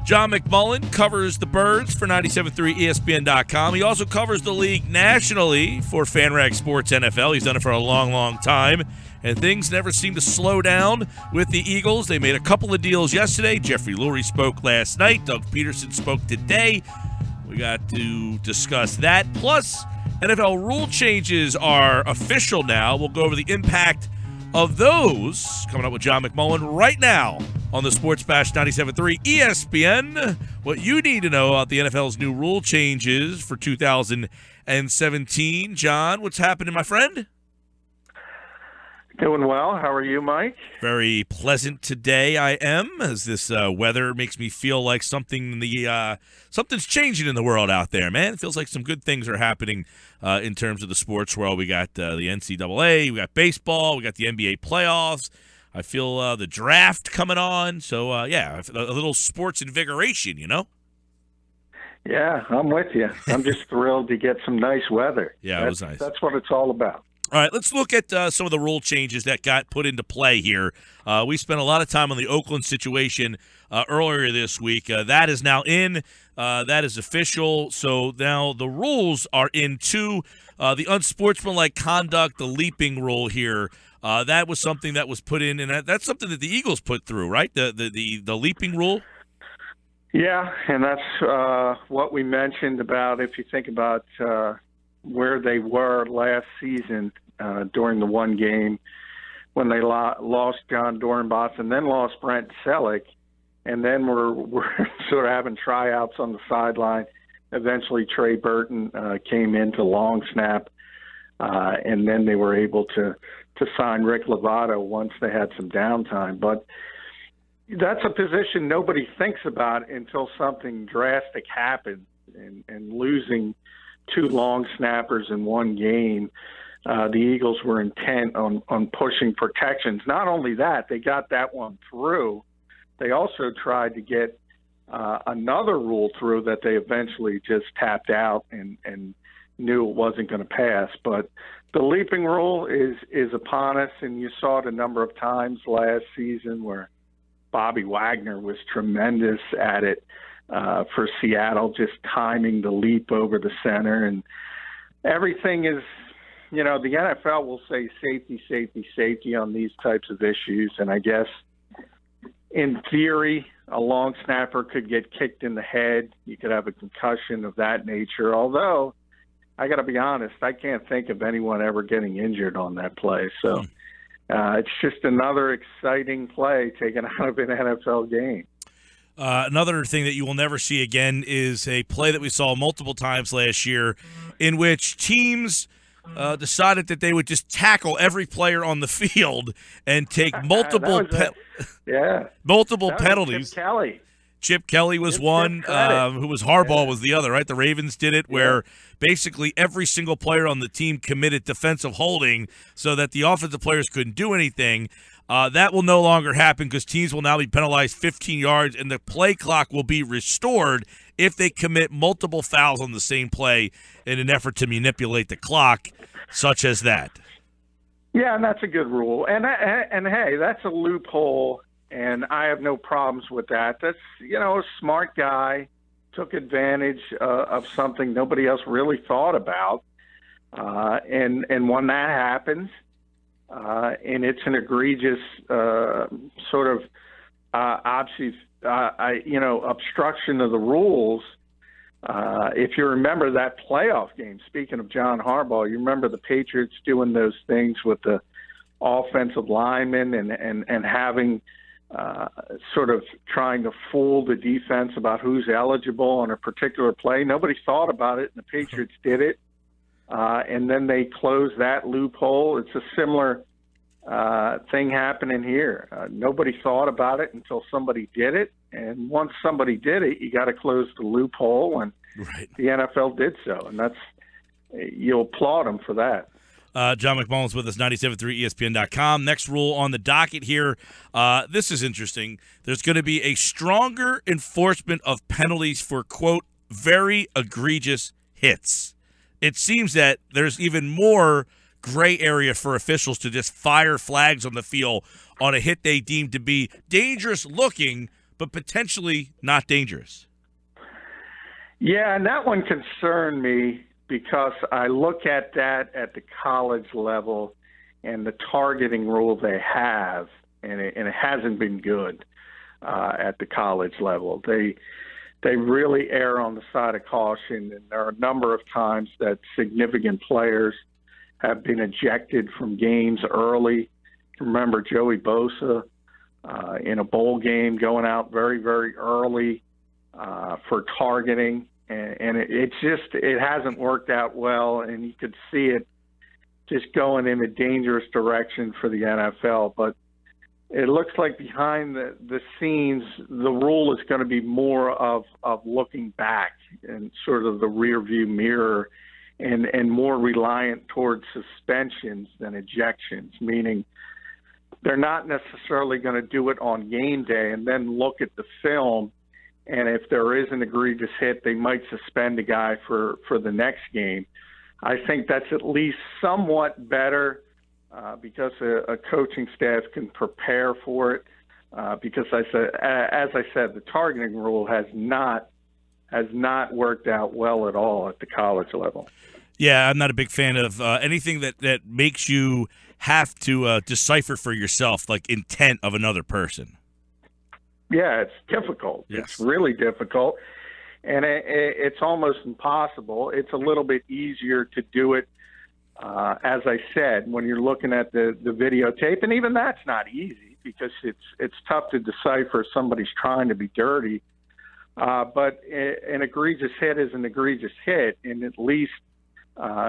John McMullen covers the Birds for 97.3 ESPN.com. He also covers the league nationally for FanRag Sports NFL. He's done it for a long, long time. And things never seem to slow down with the Eagles. They made a couple of deals yesterday. Jeff Lurie spoke last night. Doug Pederson spoke today. We got to discuss that. Plus, NFL rule changes are official now. We'll go over the impact of those coming up with John McMullen right now on the Sports Bash 97.3 ESPN. What you need to know about the NFL's new rule changes for 2017. John, what's happening, my friend? Doing well. How are you, Mike? Very pleasant today, I am, as this weather makes me feel like something's changing in the world out there, man. It feels like some good things are happening in terms of the sports world. We got the NCAA, we got baseball, we got the NBA playoffs. I feel the draft coming on. So, yeah, a little sports invigoration, you know? Yeah, I'm with you. I'm just thrilled to get some nice weather. Yeah, it was nice. That's what it's all about. All right, let's look at some of the rule changes that got put into play here. We spent a lot of time on the Oakland situation earlier this week. That is now in. That is official. So now the rules are into the unsportsmanlike conduct, the leaping rule here. That was something that was put in, and that's something that the Eagles put through, right? The leaping rule? Yeah, and that's what we mentioned about, if you think about where they were last season during the one game when they lost John Dornbos and then lost Brent Selleck, and then we're sort of having tryouts on the sideline. Eventually Trey Burton came into long snap, and then they were able to sign Rick Lovato once they had some downtime. But that's a position nobody thinks about until something drastic happens, and losing two long snappers in one game, the Eagles were intent on pushing protections. Not only that, they got that one through. They also tried to get another rule through that they eventually just tapped out and knew it wasn't going to pass. But the leaping rule is upon us, and you saw it a number of times last season where Bobby Wagner was tremendous at it. For Seattle, just timing the leap over the center. And everything is, the NFL will say safety, safety, safety on these types of issues. And I guess in theory, a long snapper could get kicked in the head. You could have a concussion of that nature. Although, I got to be honest, I can't think of anyone ever getting injured on that play. So it's just another exciting play taken out of an NFL game. Another thing that you will never see again is a play that we saw multiple times last year in which teams decided that they would just tackle every player on the field and take multiple penalties. Chip Kelly was one, who was Harbaugh was the other, right? The Ravens did it where basically every single player on the team committed defensive holding so that the offensive players couldn't do anything. That will no longer happen because teams will now be penalized 15 yards, and the play clock will be restored if they commit multiple fouls on the same play in an effort to manipulate the clock, such as that. Yeah, and that's a good rule. And hey, that's a loophole, and I have no problems with that. That's, a smart guy took advantage of something nobody else really thought about. And when that happens, and it's an egregious sort of obstruction of the rules. If you remember that playoff game, speaking of John Harbaugh, you remember the Patriots doing those things with the offensive linemen and having sort of trying to fool the defense about who's eligible on a particular play. Nobody thought about it, and the Patriots did it. And then they closed that loophole. It's a similar thing happening here. Nobody thought about it until somebody did it. And once somebody did it, you got to close the loophole. And the NFL did so. And you'll applaud them for that. John McMullen's with us, 97.3 ESPN.com. Next rule on the docket here. This is interesting. There's going to be a stronger enforcement of penalties for, quote, very egregious hits. It seems that there's even more gray area for officials to just fire flags on the field on a hit they deem to be dangerous looking but potentially not dangerous. Yeah, and that one concerned me because I look at that at the college level and the targeting rule they have, and it hasn't been good at the college level. They really err on the side of caution, and there are a number of times that significant players have been ejected from games early. Remember Joey Bosa in a bowl game going out very, very early for targeting, and it hasn't worked out well, and you could see it just going in a dangerous direction for the NFL. But it looks like behind the scenes, the rule is going to be more of looking back and sort of the rear view mirror, and more reliant towards suspensions than ejections, meaning they're not necessarily going to do it on game day and then look at the film, and if there is an egregious hit, they might suspend a guy for the next game. I think that's at least somewhat better because a coaching staff can prepare for it. Because as I said, the targeting rule has not worked out well at all at the college level. Yeah, I'm not a big fan of anything that makes you have to decipher for yourself, like intent of another person. Yeah, it's difficult. Yes. It's really difficult, and it's almost impossible. It's a little bit easier to do it, as I said, when you're looking at the videotape, and even that's not easy because it's tough to decipher if somebody's trying to be dirty. But an egregious hit is an egregious hit, and at least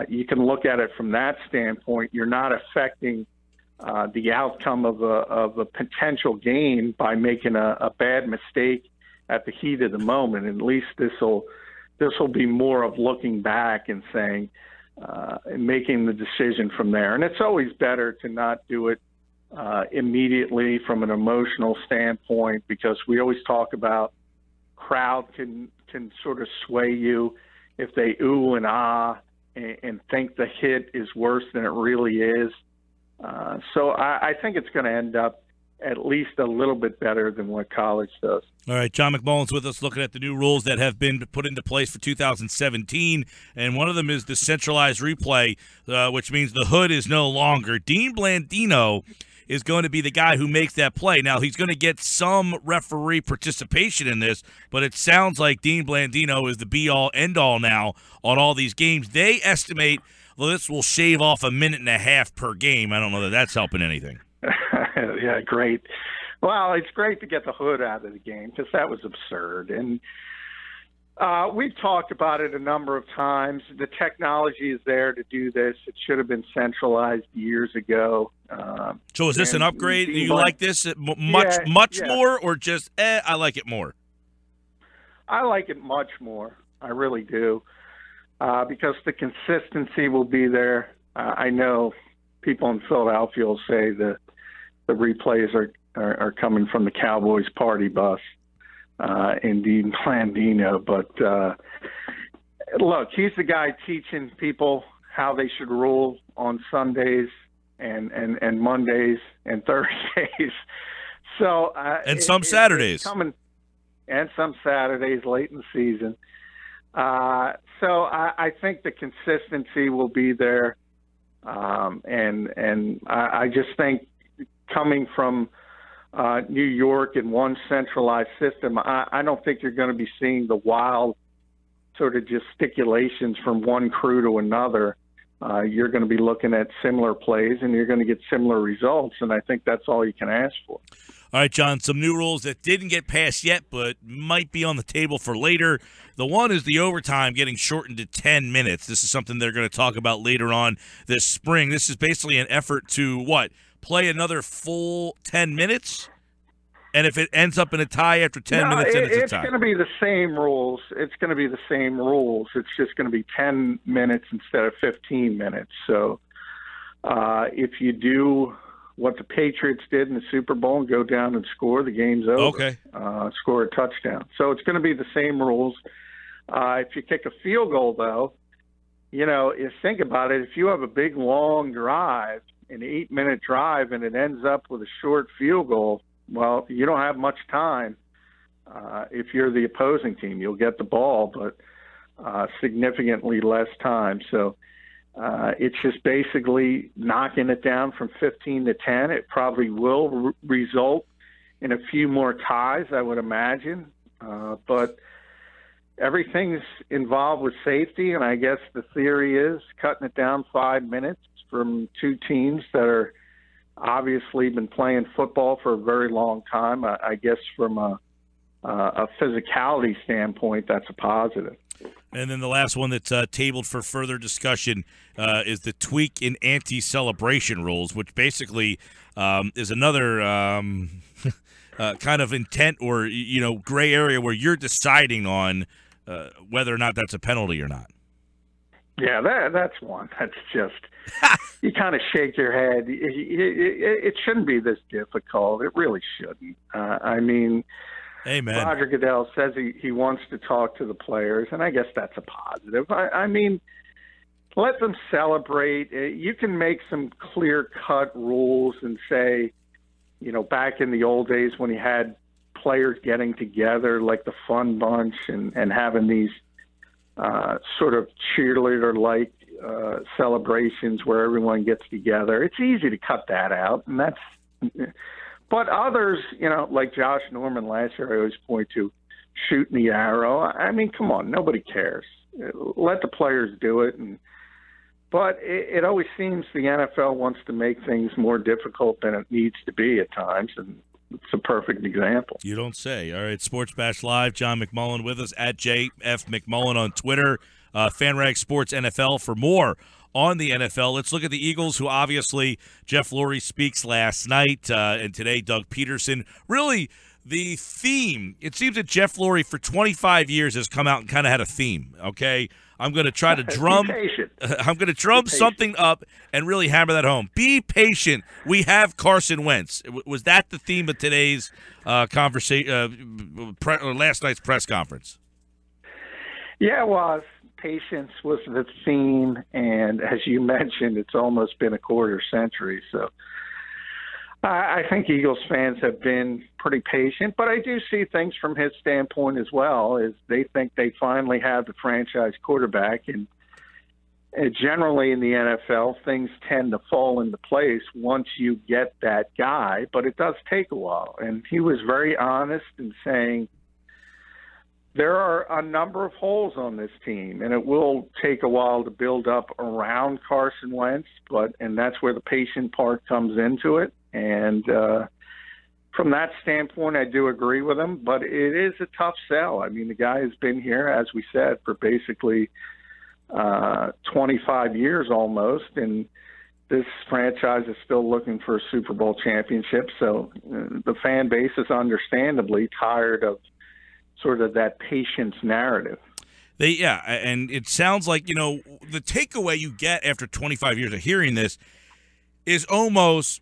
you can look at it from that standpoint. You're not affecting the outcome of a potential game by making a bad mistake at the heat of the moment. At least this will be more of looking back and saying and making the decision from there. And it's always better to not do it immediately from an emotional standpoint, because we always talk about crowd can sort of sway you if they ooh and ah and think the hit is worse than it really is. So I think it's going to end up at least a little bit better than what college does. All right, John McMullen's with us looking at the new rules that have been put into place for 2017, and one of them is Decentralized Replay, which means the hood is no longer. Dean Blandino is going to be the guy who makes that play. Now, he's going to get some referee participation in this, but it sounds like Dean Blandino is the be-all, end-all now on all these games. They estimate this will shave off 1.5 minutes per game. I don't know that that's helping anything. Yeah, great. Well, it's great to get the hood out of the game because that was absurd. And we've talked about it a number of times. The technology is there to do this. It should have been centralized years ago. So is this an upgrade? Do you like this much more, or just, I like it more? I like it much more. I really do. Because the consistency will be there. I know people in Philadelphia will say the replays are coming from the Cowboys party bus, Dean Blandino. But look, he's the guy teaching people how they should rule on Sundays and Mondays and Thursdays. So and some Saturdays. And some Saturdays late in the season. So I think the consistency will be there. And I just think coming from New York in one centralized system, I don't think you're going to be seeing the wild sort of gesticulations from one crew to another. You're going to be looking at similar plays, and you're going to get similar results, and I think that's all you can ask for. All right, John, some new rules that didn't get passed yet but might be on the table for later. The one is the overtime getting shortened to 10 minutes. This is something they're going to talk about later on this spring. This is basically an effort to, play another full 10 minutes? And if it ends up in a tie after 10 minutes, then it's a tie. It's going to be the same rules. It's going to be the same rules. It's just going to be 10 minutes instead of 15 minutes. So if you do what the Patriots did in the Super Bowl and go down and score, the game's over. Okay. Score a touchdown. So it's going to be the same rules. If you kick a field goal, though, you think about it. If you have a big, long drive, an 8-minute drive, and it ends up with a short field goal, well, you don't have much time if you're the opposing team. You'll get the ball, but significantly less time. So it's just basically knocking it down from 15 to 10. It probably will result in a few more ties, I would imagine. But everything's involved with safety, and I guess the theory is cutting it down 5 minutes from two teams that are obviously been playing football for a very long time. I guess from a physicality standpoint, that's a positive. And then the last one that's tabled for further discussion is the tweak in anti-celebration rules, which basically is another kind of intent or gray area where you're deciding on whether or not that's a penalty or not. Yeah, that's one. That's just you kind of shake your head. It shouldn't be this difficult. It really shouldn't. I mean, amen. Roger Goodell says he wants to talk to the players, and I guess that's a positive. I mean, let them celebrate. You can make some clear-cut rules and say, back in the old days when you had players getting together like the Fun Bunch and having these sort of cheerleader-like celebrations where everyone gets together. It's easy to cut that out, and that's. But others, like Josh Norman last year, I always point to shooting the arrow. I mean, come on, nobody cares. Let the players do it. But it always seems the NFL wants to make things more difficult than it needs to be at times, and it's a perfect example. You don't say. All right, Sports Bash Live, John McMullen with us at JF McMullen on Twitter, FanRag Sports NFL for more on the NFL. Let's look at the Eagles, who obviously Jeff Lurie speaks last night, and today Doug Pederson. Really, the theme, it seems that Jeff Lurie for 25 years has come out and kind of had a theme, okay? I'm going to try to drum I'm going to drum something up and really hammer that home. Be patient. We have Carson Wentz. Was that the theme of today's conversation, last night's press conference? Yeah, it was. Patience was the theme, and as you mentioned, it's almost been a quarter century. So I think Eagles fans have been pretty patient, but I do see things from his standpoint as well, is they think they finally have the franchise quarterback, and generally in the NFL, things tend to fall into place once you get that guy, but it does take a while. And he was very honest in saying, there are a number of holes on this team, and it will take a while to build up around Carson Wentz, and that's where the patient part comes into it. And from that standpoint, I do agree with him, but it is a tough sell. I mean, the guy has been here, as we said, for basically 25 years almost, and this franchise is still looking for a Super Bowl championship. So the fan base is understandably tired of sort of that patience narrative. And it sounds like, the takeaway you get after 25 years of hearing this is almost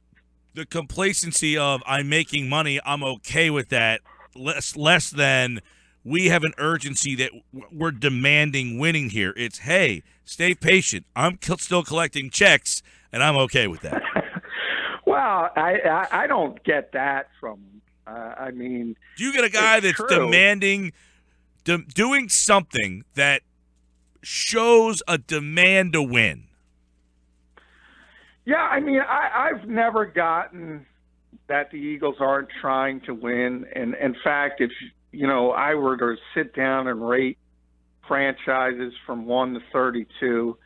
the complacency of, I'm making money, I'm okay with that, less than we have an urgency that we're demanding winning here. It's, hey, stay patient. I'm still collecting checks, and I'm okay with that. Well, I don't get that from I mean, do you get a guy that's demanding, doing something that shows a demand to win? Yeah, I mean, I've never gotten that the Eagles aren't trying to win. And in fact, if I were to sit down and rate franchises from 1 to 32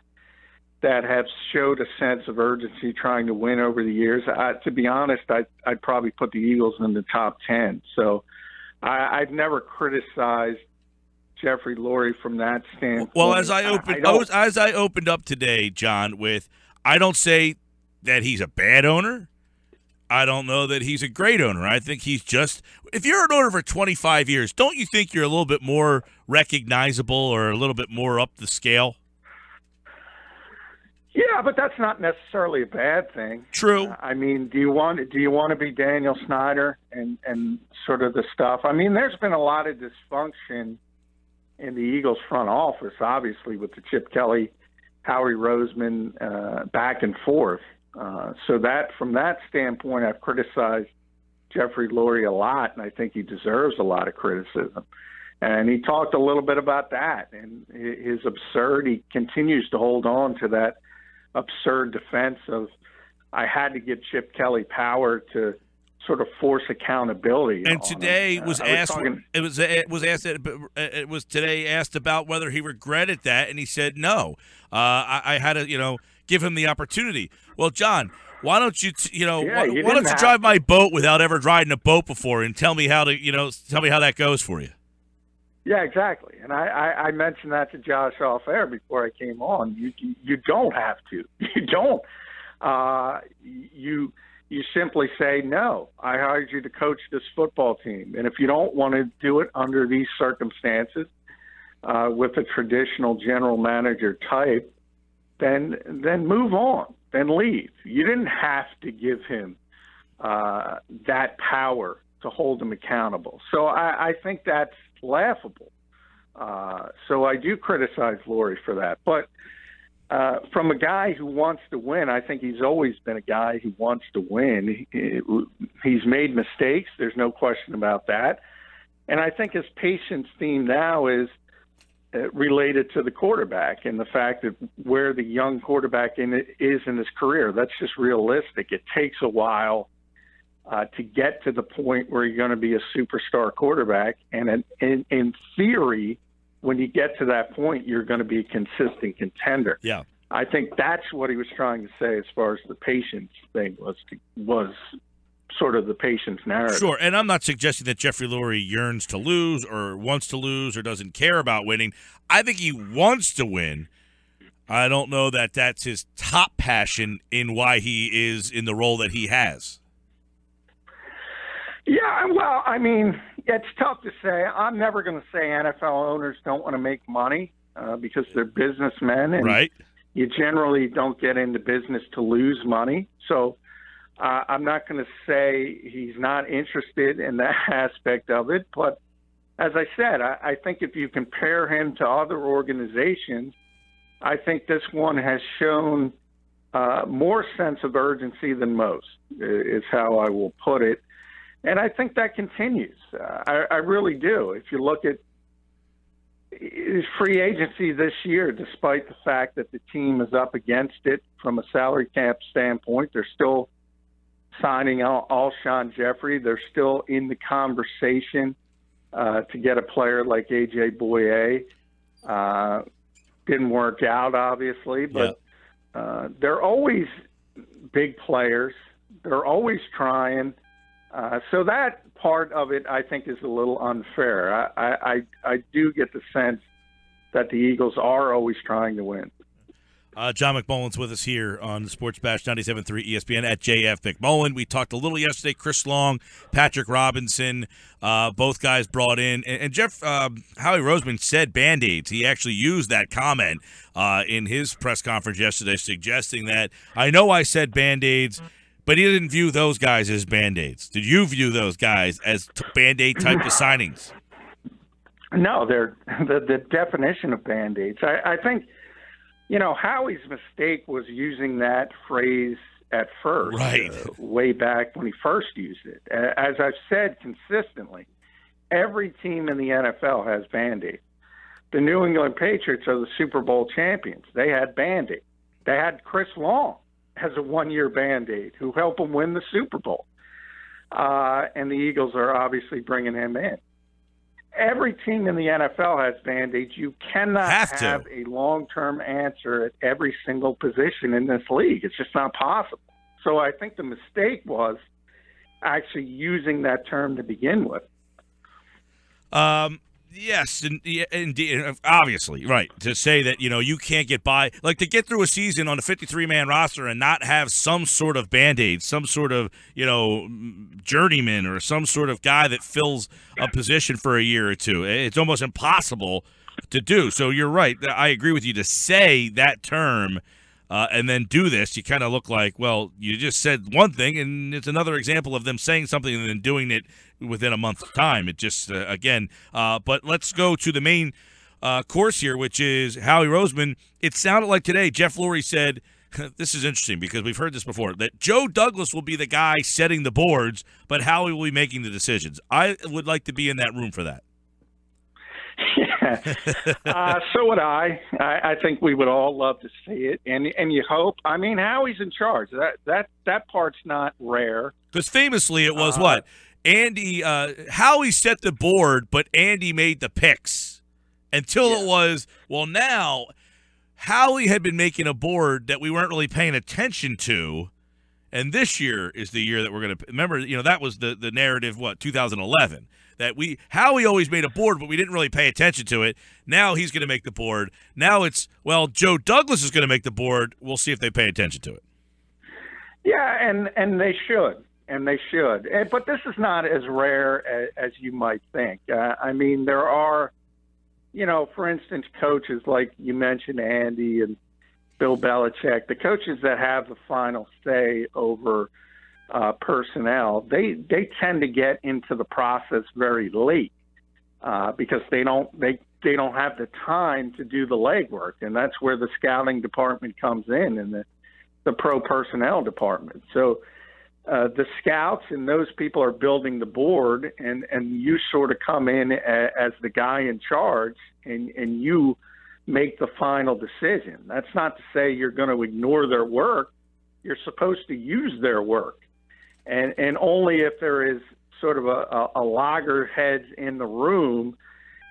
that have showed a sense of urgency trying to win over the years, to be honest, I'd probably put the Eagles in the top 10. So I've never criticized Jeffrey Lurie from that standpoint. Well, as I opened up today, John, with, I don't say that he's a bad owner. I don't know that he's a great owner. I think he's just, if you're an owner for 25 years, don't you think you're a little bit more recognizable or a little bit more up the scale? Yeah, but that's not necessarily a bad thing. True. I mean, do you want to be Daniel Snyder and sort of the stuff? I mean, there's been a lot of dysfunction in the Eagles front office, obviously, with the Chip Kelly, Howie Roseman back and forth. So that, from that standpoint, I've criticized Jeffrey Lurie a lot, and I think he deserves a lot of criticism. And he talked a little bit about that, and his he continues to hold on to that absurd defense of, I had to give Chip Kelly power to sort of force accountability. And today was asked. It was today asked about whether he regretted that, and he said no. I had to, give him the opportunity. Well, John, why don't you, why don't you drive my boat without ever riding a boat before, and tell me how to, tell me how that goes for you. Yeah, exactly. And I mentioned that to Josh off air before I came on. You don't have to. You don't. You simply say, no, I hired you to coach this football team. And if you don't want to do it under these circumstances with a traditional general manager type, then move on, then leave. You didn't have to give him that power to hold him accountable. So I think that's laughable. So I do criticize Lurie for that. But from a guy who wants to win, I think he's always been a guy who wants to win. He's made mistakes. There's no question about that. And I think his patience theme now is related to the quarterback and the fact that where the young quarterback is in his career. That's just realistic. It takes a while to get to the point where you're going to be a superstar quarterback. And in theory, when you get to that point, you're going to be a consistent contender. Yeah. I think that's what he was trying to say as far as the patience thing was sort of the patience narrative. Sure, and I'm not suggesting that Jeffrey Lurie yearns to lose or wants to lose or doesn't care about winning. I think he wants to win. I don't know that that's his top passion in why he is in the role that he has. Yeah, well, I mean, it's tough to say. I'm never going to say NFL owners don't want to make money because they're businessmen, and right. You generally don't get into business to lose money. So I'm not going to say he's not interested in that aspect of it. But as I said, I think if you compare him to other organizations, I think this one has shown more sense of urgency than most, is how I will put it. And I think that continues. I really do. If you look at free agency this year, despite the fact that the team is up against it from a salary cap standpoint, they're still signing Alshon Jeffrey. They're still in the conversation to get a player like A.J. Boye. Didn't work out, obviously, but they're always big players. They're always trying. So that part of it, I think, is a little unfair. I do get the sense that the Eagles are always trying to win. John McMullen's with us here on the Sports Bash 97.3 ESPN at JF McMullen. We talked a little yesterday. Chris Long, Patrick Robinson, both guys brought in. And Jeff, Howie Roseman said Bandaids. He actually used that comment in his press conference yesterday, suggesting that, I know I said Bandaids, but he didn't view those guys as Band-Aids. Did you view those guys as Band-Aid type of signings? No, they're the definition of Band-Aids. I think, Howie's mistake was using that phrase at first, right? Way back when he first used it. As I've said consistently, every team in the NFL has Band-Aids. The New England Patriots are the Super Bowl champions. They had Band-Aids. They had Chris Long as a one-year Band-Aid who helped them win the Super Bowl. And the Eagles are obviously bringing him in. Every team in the NFL has Band-Aids. You cannot have a long-term answer at every single position in this league. It's just not possible. So I think the mistake was actually using that term to begin with. Yes, indeed, obviously, right. To say that, you can't get by, like to get through a season on a 53-man roster and not have some sort of Band-Aid, some sort of, journeyman or some sort of guy that fills a position for a year or two. It's almost impossible to do. So you're right. I agree with you. To say that term and then do this, you kind of look like, well, you just said one thing, and it's another example of them saying something and then doing it within a month's time. It just, again, but let's go to the main course here, which is Howie Roseman. It sounded like today Jeff Lurie said this is interesting because we've heard this before, that Joe Douglas will be the guy setting the boards, but Howie will be making the decisions. I would like to be in that room for that. Yeah. So would I. I think we would all love to see it, and you hope. I mean, Howie's in charge. That part's not rare. Because famously, it was what? Andy, Howie set the board, but Andy made the picks until it was, well, now Howie had been making a board that we weren't really paying attention to, and this year is the year that we're going to remember. That was the narrative. 2011. That Howie always made a board, but we didn't really pay attention to it. Now he's going to make the board. Now it's, well, Joe Douglas is going to make the board. We'll see if they pay attention to it. Yeah, and they should. And they should. But this is not as rare as you might think. I mean, there are, for instance, coaches like you mentioned, Andy and Bill Belichick, the coaches that have the final say over personnel, they tend to get into the process very late because they don't have the time to do the legwork, and that's where the scouting department comes in and the pro personnel department. So the scouts and those people are building the board, and you sort of come in as the guy in charge, and you make the final decision. That's not to say you're going to ignore their work. You're supposed to use their work. And only if there is sort of a loggerheads in the room,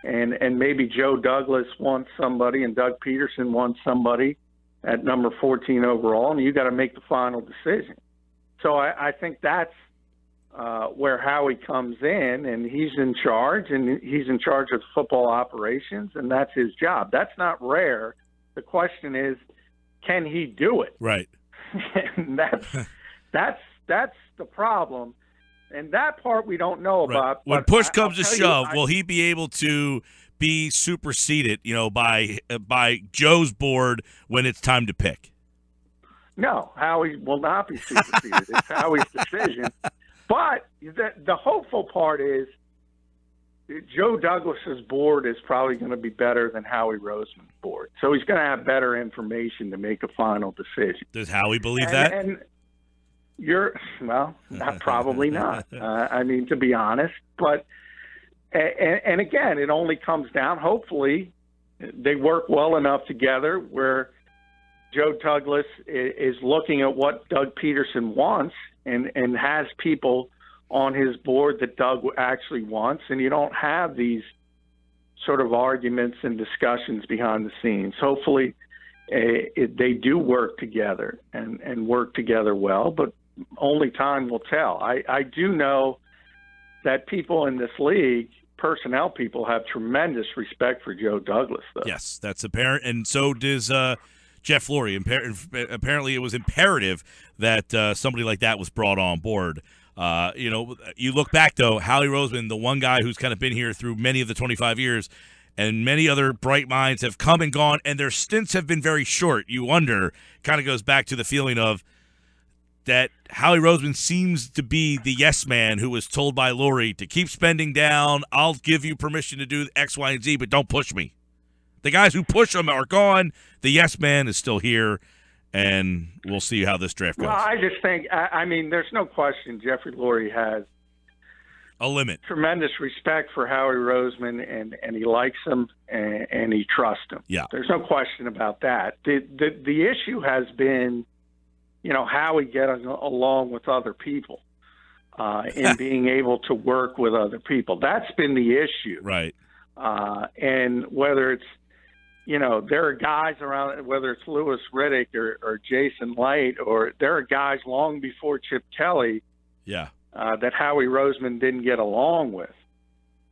and maybe Joe Douglas wants somebody and Doug Pederson wants somebody at number 14 overall, and you got to make the final decision. So I think that's where Howie comes in, and he's in charge, and he's in charge of football operations, and that's his job. That's not rare. The question is, can he do it? Right. And that's the problem, and that part we don't know about. When push comes to shove, will he be able to be superseded, by Joe's board when it's time to pick? No, Howie will not be superseded. It's Howie's decision. But the hopeful part is Joe Douglas's board is probably going to be better than Howie Roseman's board, so he's going to have better information to make a final decision. Does Howie believe that? And probably not. I mean, to be honest, but and again, it only comes down. Hopefully, they work well enough together where Joe Douglas is looking at what Doug Pederson wants and has people on his board that Doug actually wants, and you don't have these sort of arguments and discussions behind the scenes. Hopefully, they do work together and work together well, but only time will tell. I do know that people in this league, personnel people, have tremendous respect for Joe Douglas, though. Yes, that's apparent, and so does Jeff Lurie. Apparently, it was imperative that somebody like that was brought on board. You look back, though, Howie Roseman, the one guy who's kind of been here through many of the 25 years, and many other bright minds have come and gone, and their stints have been very short. You wonder, kind of goes back to the feeling of that Howie Roseman seems to be the yes man who was told by Lurie to keep spending down. I'll give you permission to do X, Y, and Z, but don't push me. The guys who push him are gone. The yes man is still here, and we'll see how this draft goes. Well, I just think, I mean, there's no question Jeffrey Lurie has a limit. Tremendous respect for Howie Roseman, and he likes him, and he trusts him. Yeah. There's no question about that. The issue has been, Howie getting along with other people and being able to work with other people. That's been the issue. Right. And whether it's, there are guys around, whether it's Louis Riddick or Jason Light, or there are guys long before Chip Kelly that Howie Roseman didn't get along with.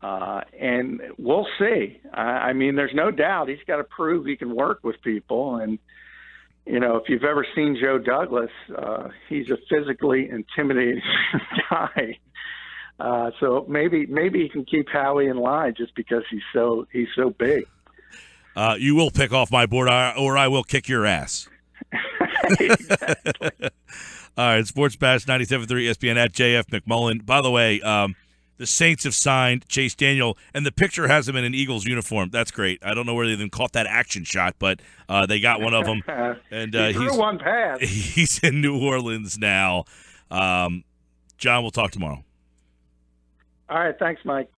And we'll see. I mean, there's no doubt he's got to prove he can work with people. And, if you've ever seen Joe Douglas, he's a physically intimidating guy. So maybe he can keep Howie in line just because he's so big. You will pick off my board, or I will kick your ass. Exactly. All right, Sports Bash 97.3 ESPN at JF McMullen. By the way, the Saints have signed Chase Daniel, and the picture has him in an Eagles uniform. That's great. I don't know where they even caught that action shot, but they got one of them. And he threw one pass. He's in New Orleans now. John, we'll talk tomorrow. All right. Thanks, Mike.